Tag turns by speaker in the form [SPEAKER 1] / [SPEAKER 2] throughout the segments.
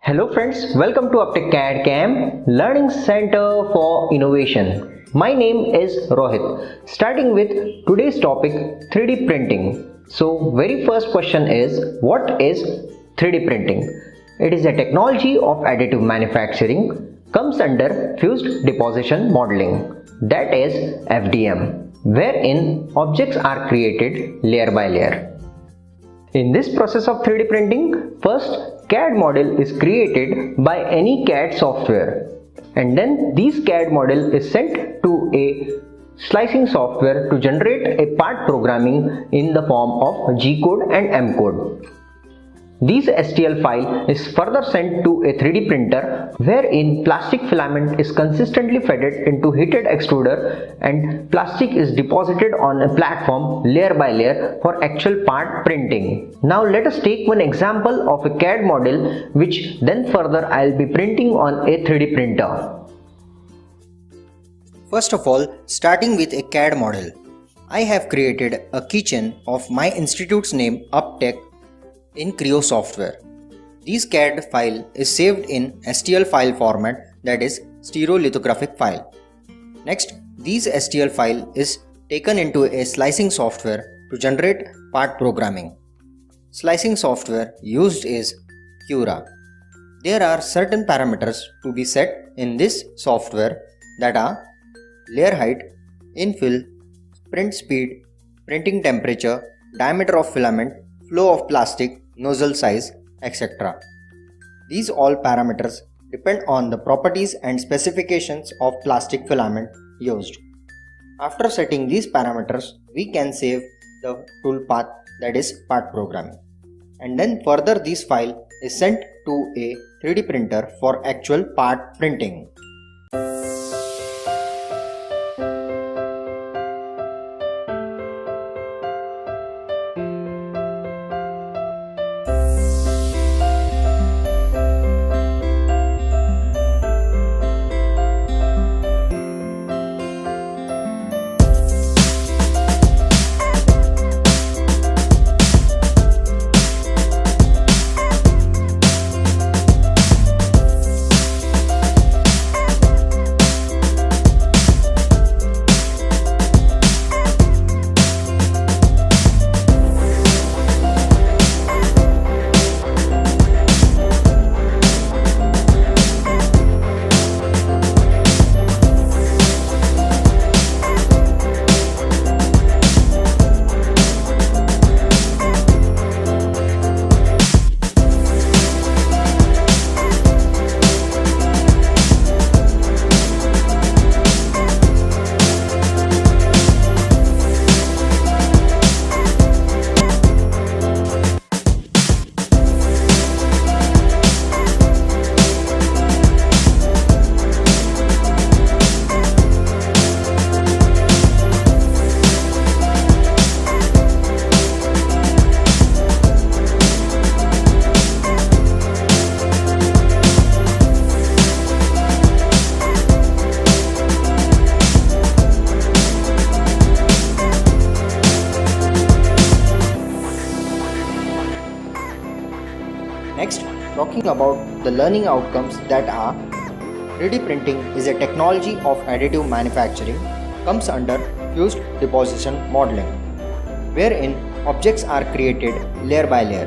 [SPEAKER 1] Hello friends, welcome to UpTech CAD CAM Learning Center for Innovation. My name is Rohit. Starting with today's topic 3D printing. So very first question is, what is 3D printing? It is a technology of additive manufacturing, comes under Fused Deposition Modeling, that is FDM, wherein objects are created layer by layer. In this process of 3D printing, first CAD model is created by any CAD software, and then this CAD model is sent to a slicing software to generate a part programming in the form of G code and M code. This STL file is further sent to a 3D printer wherein plastic filament is consistently fed into heated extruder and plastic is deposited on a platform layer by layer for actual part printing. Now let us take one example of a CAD model which then further I'll be printing on a 3D printer.
[SPEAKER 2] First of all, starting with a CAD model, I have created a keychain of my institute's name UpTech in Creo software. This CAD file is saved in STL file format, that is stereolithographic file. Next, this STL file is taken into a slicing software to generate part programming. Slicing software used is Cura. There are certain parameters to be set in this software that are layer height, infill, print speed, printing temperature, diameter of filament, flow of plastic, nozzle size, etc. These all parameters depend on the properties and specifications of plastic filament used. After setting these parameters, we can save the toolpath, that is part programming. And then further this file is sent to a 3D printer for actual part printing. Next, talking about the learning outcomes that are 3D printing is a technology of additive manufacturing, comes under Fused Deposition Modeling, wherein objects are created layer by layer.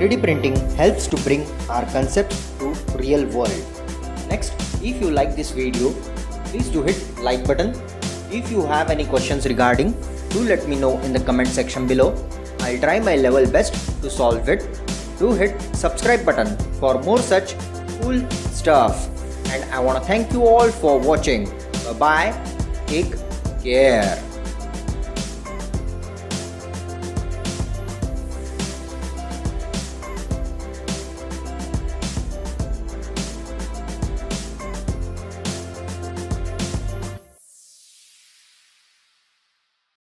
[SPEAKER 2] 3D printing helps to bring our concepts to real world. Next, if you like this video, please do hit like button. If you have any questions regarding, do let me know in the comment section below. I'll try my level best to solve it. Do hit subscribe button for more such cool stuff. And I want to thank you all for watching. Bye bye. Take care.